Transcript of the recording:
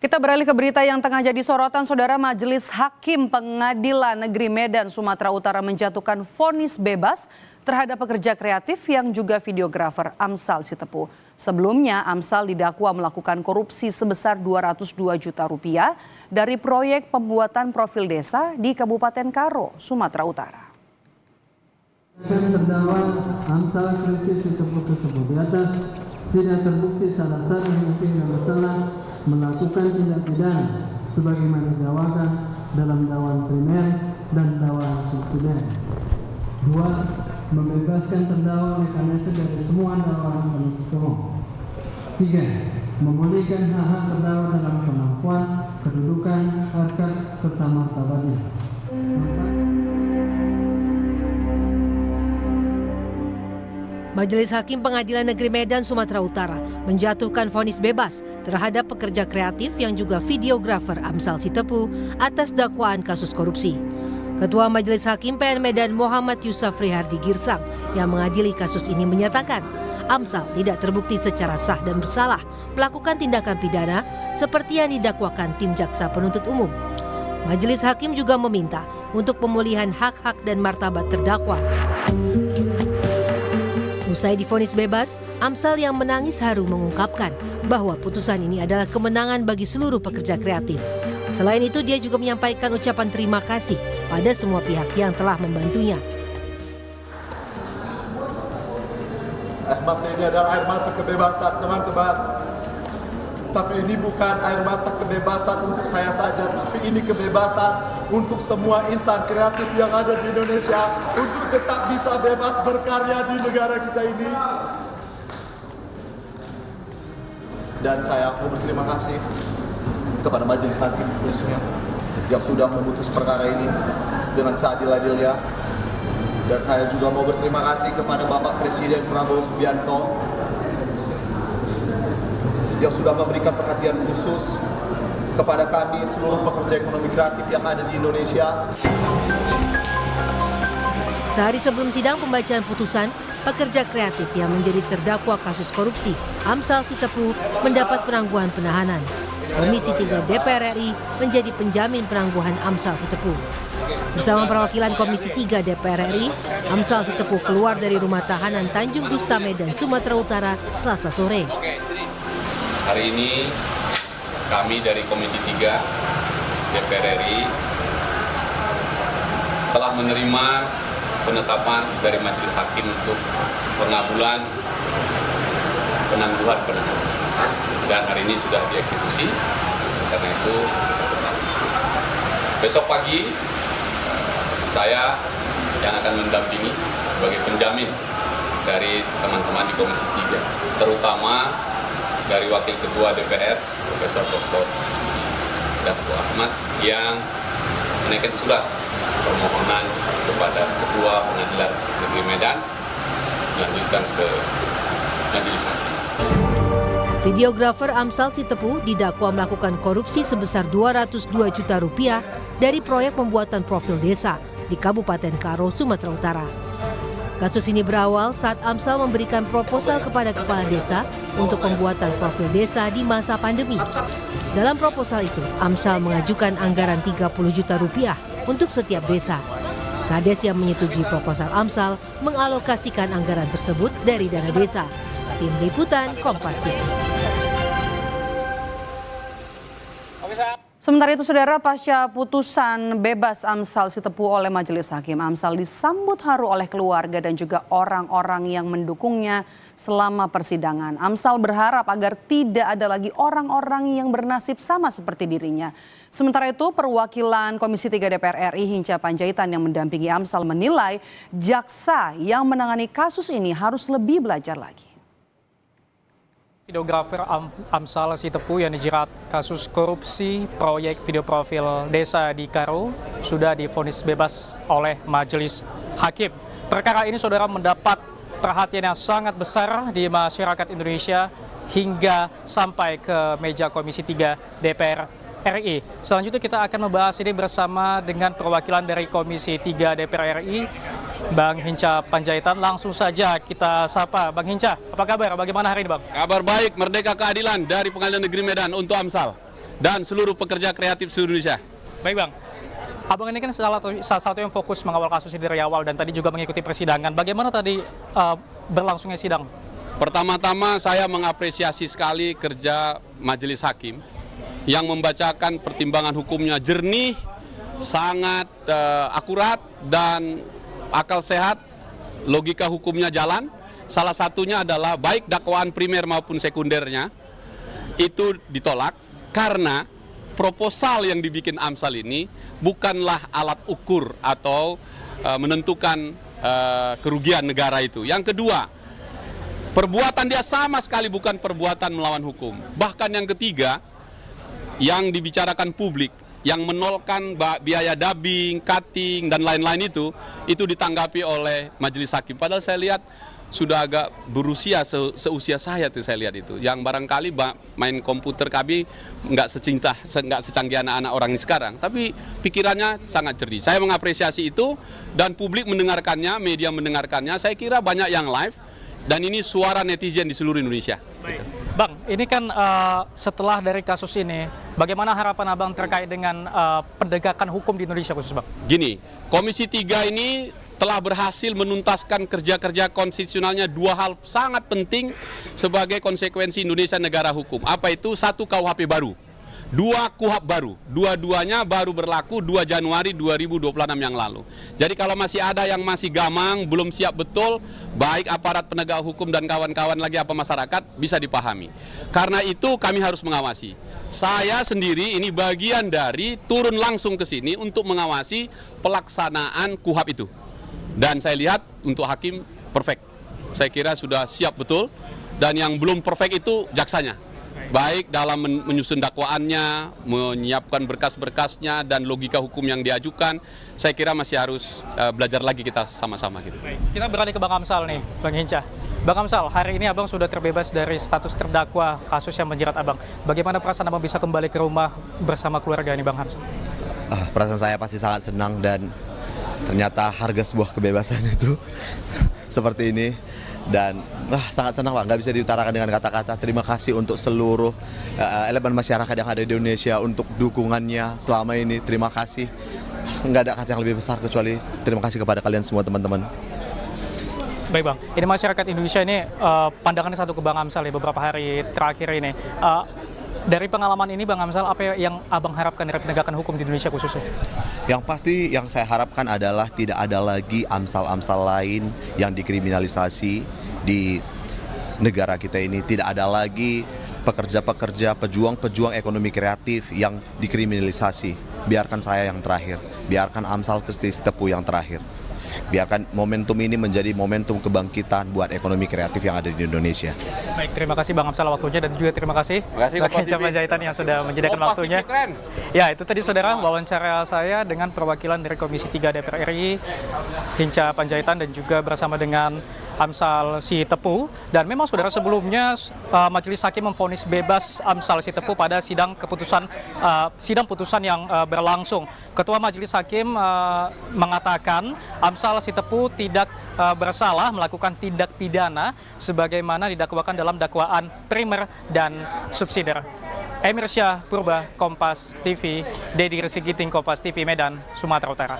Kita beralih ke berita yang tengah jadi sorotan. Saudara, Majelis Hakim Pengadilan Negeri Medan, Sumatera Utara menjatuhkan vonis bebas terhadap pekerja kreatif yang juga videografer Amsal Sitepu. Sebelumnya, Amsal didakwa melakukan korupsi sebesar 202 juta rupiah dari proyek pembuatan profil desa di Kabupaten Karo, Sumatera Utara. Terdakwa Amsal Sitepu tersebut di atas tidak terbukti salah satu mungkin yang bersalah melakukan tindak pidana sebagaimana dakwakan dalam dakwaan primer dan dakwaan subsidiar. 2. Membebaskan terdakwa oleh karena itu dari semua dakwaan penuntut umum. 3. Memulihkan hak-hak terdakwa dalam kemampuan, kedudukan, harkat, serta martabatnya. 4. Majelis Hakim Pengadilan Negeri Medan, Sumatera Utara menjatuhkan vonis bebas terhadap pekerja kreatif yang juga videografer Amsal Sitepu atas dakwaan kasus korupsi. Ketua Majelis Hakim PN Medan Muhammad Yusafri Hardi Girsang yang mengadili kasus ini menyatakan Amsal tidak terbukti secara sah dan bersalah melakukan tindakan pidana seperti yang didakwakan tim jaksa penuntut umum. Majelis Hakim juga meminta untuk pemulihan hak-hak dan martabat terdakwa. Usai divonis bebas, Amsal yang menangis haru mengungkapkan bahwa putusan ini adalah kemenangan bagi seluruh pekerja kreatif. Selain itu, dia juga menyampaikan ucapan terima kasih pada semua pihak yang telah membantunya. Air mata ini adalah air mata kebebasan, teman-teman. Tapi ini bukan air mata kebebasan untuk saya saja, tapi ini kebebasan untuk semua insan kreatif yang ada di Indonesia untuk tetap bisa bebas berkarya di negara kita ini. Dan saya mau berterima kasih kepada Majelis Hakim khususnya yang sudah memutus perkara ini dengan seadil-adilnya. Dan saya juga mau berterima kasih kepada Bapak Presiden Prabowo Subianto yang sudah memberikan perhatian khusus kepada kami seluruh pekerja ekonomi kreatif yang ada di Indonesia. Sehari sebelum sidang pembacaan putusan, pekerja kreatif yang menjadi terdakwa kasus korupsi Amsal Sitepu mendapat penangguhan penahanan. Komisi 3 DPR RI menjadi penjamin penangguhan Amsal Sitepu. Bersama perwakilan Komisi 3 DPR RI, Amsal Sitepu keluar dari rumah tahanan Tanjung Gusta Medan, Sumatera Utara, Selasa sore. Hari ini kami dari Komisi 3 DPR RI telah menerima penetapan dari Majelis Hakim untuk pengabulan penangguhan penahanan. Dan hari ini sudah dieksekusi. Karena itu besok pagi saya yang akan mendampingi sebagai penjamin dari teman-teman di Komisi 3, terutama dari Wakil Ketua DPR, Profesor Dr. Dasko Ahmad, yang menaikkan surat permohonan kepada Ketua Pengadilan Negeri Medan melanjutkan ke Majelis Hakim. Videografer Amsal Sitepu didakwa melakukan korupsi sebesar 202 juta rupiah dari proyek pembuatan profil desa di Kabupaten Karo, Sumatera Utara. Kasus ini berawal saat Amsal memberikan proposal kepada kepala desa untuk pembuatan profil desa di masa pandemi. Dalam proposal itu, Amsal mengajukan anggaran 30 juta rupiah untuk setiap desa. Kades yang menyetujui proposal Amsal mengalokasikan anggaran tersebut dari dana desa. Tim Liputan Kompas TV. Sementara itu, saudara, pasca putusan bebas Amsal Sitepu oleh Majelis Hakim, Amsal disambut haru oleh keluarga dan juga orang-orang yang mendukungnya selama persidangan. Amsal berharap agar tidak ada lagi orang-orang yang bernasib sama seperti dirinya. Sementara itu, perwakilan Komisi 3 DPR RI Hinca Panjaitan yang mendampingi Amsal menilai jaksa yang menangani kasus ini harus lebih belajar lagi. Videografer Amsal Sitepu yang dijerat kasus korupsi proyek video profil desa di Karo sudah divonis bebas oleh Majelis Hakim. Perkara ini, saudara, mendapat perhatian yang sangat besar di masyarakat Indonesia hingga sampai ke meja Komisi 3 DPR RI. Selanjutnya kita akan membahas ini bersama dengan perwakilan dari Komisi 3 DPR RI, Bang Hinca Panjaitan. Langsung saja kita sapa. Bang Hinca, apa kabar? Bagaimana hari ini, Bang? Kabar baik, merdeka keadilan dari Pengadilan Negeri Medan untuk Amsal. dan seluruh pekerja kreatif seluruh Indonesia. Baik Bang, Abang ini kan salah satu yang fokus mengawal kasus ini dari awal dan tadi juga mengikuti persidangan. Bagaimana tadi berlangsungnya sidang? Pertama-tama saya mengapresiasi sekali kerja majelis hakim yang membacakan pertimbangan hukumnya jernih, sangat akurat dan akal sehat, logika hukumnya jalan. Salah satunya adalah baik dakwaan primer maupun sekundernya itu ditolak karena proposal yang dibikin Amsal ini bukanlah alat ukur atau menentukan kerugian negara itu. Yang kedua, perbuatan dia sama sekali bukan perbuatan melawan hukum. Bahkan yang ketiga, yang dibicarakan publik, yang menolkan biaya dubbing, cutting, dan lain-lain itu ditanggapi oleh majelis hakim. Padahal saya lihat sudah agak berusia, seusia saya tuh saya lihat itu. Yang barangkali main komputer kami nggak secanggih anak-anak orang ini sekarang. Tapi pikirannya sangat cerdik. Saya mengapresiasi itu dan publik mendengarkannya, media mendengarkannya. Saya kira banyak yang live dan ini suara netizen di seluruh Indonesia. Gitu. Bang, ini kan setelah dari kasus ini, bagaimana harapan Abang terkait dengan penegakan hukum di Indonesia khusus Bang? Gini, Komisi 3 ini telah berhasil menuntaskan kerja-kerja konstitusionalnya dua hal sangat penting sebagai konsekuensi Indonesia negara hukum. Apa itu? 1 KUHP baru, 2 KUHAP baru. Dua-duanya baru berlaku 2 Januari 2026 yang lalu. Jadi kalau masih ada yang masih gamang, belum siap betul, baik aparat penegak hukum dan kawan-kawan lagi apa masyarakat, bisa dipahami. Karena itu kami harus mengawasi. Saya sendiri ini bagian dari turun langsung ke sini untuk mengawasi pelaksanaan KUHAP itu. Dan saya lihat untuk hakim perfect. Saya kira sudah siap betul. Dan yang belum perfect itu jaksanya. Baik dalam menyusun dakwaannya, menyiapkan berkas-berkasnya, dan logika hukum yang diajukan. Saya kira masih harus belajar lagi kita sama-sama. Gitu. Kita beralih ke Bang Amsal nih, Bang Hinca. Bang Amsal, hari ini Abang sudah terbebas dari status terdakwa kasus yang menjerat Abang. Bagaimana perasaan Abang bisa kembali ke rumah bersama keluarga ini, Bang Amsal? Perasaan saya pasti sangat senang dan ternyata harga sebuah kebebasan itu seperti ini. Dan sangat senang Pak, nggak bisa diutarakan dengan kata-kata. Terima kasih untuk seluruh elemen masyarakat yang ada di Indonesia untuk dukungannya selama ini. Terima kasih, nggak ada kata yang lebih besar kecuali terima kasih kepada kalian semua teman-teman. Baik Bang, ini masyarakat Indonesia ini pandangannya satu ke Bang Amsal ya beberapa hari terakhir ini. Dari pengalaman ini Bang Amsal, apa yang Abang harapkan dari penegakan hukum di Indonesia khususnya? Yang pasti yang saya harapkan adalah tidak ada lagi Amsal-Amsal lain yang dikriminalisasi di negara kita ini. Tidak ada lagi pekerja-pekerja, pejuang-pejuang ekonomi kreatif yang dikriminalisasi. Biarkan saya yang terakhir, biarkan Amsal Sitepu yang terakhir. Biarkan momentum ini menjadi momentum kebangkitan buat ekonomi kreatif yang ada di Indonesia. Baik, terima kasih Bang Amsal waktunya dan juga terima kasih Bang Hinca Panjaitan yang sudah menyediakan waktunya. Ya, itu tadi saudara wawancara saya dengan perwakilan dari Komisi 3 DPR RI, Hinca Panjaitan dan juga bersama dengan Amsal Sitepu. Dan memang saudara sebelumnya majelis hakim memvonis bebas Amsal Sitepu pada sidang putusan yang berlangsung. Ketua majelis hakim mengatakan Amsal Sitepu tidak bersalah melakukan tindak pidana sebagaimana didakwakan dalam dakwaan primer dan subsidiar. Emir Syah Purba, Kompas TV, Dedi Rizky Giting, Kompas TV Medan, Sumatera Utara.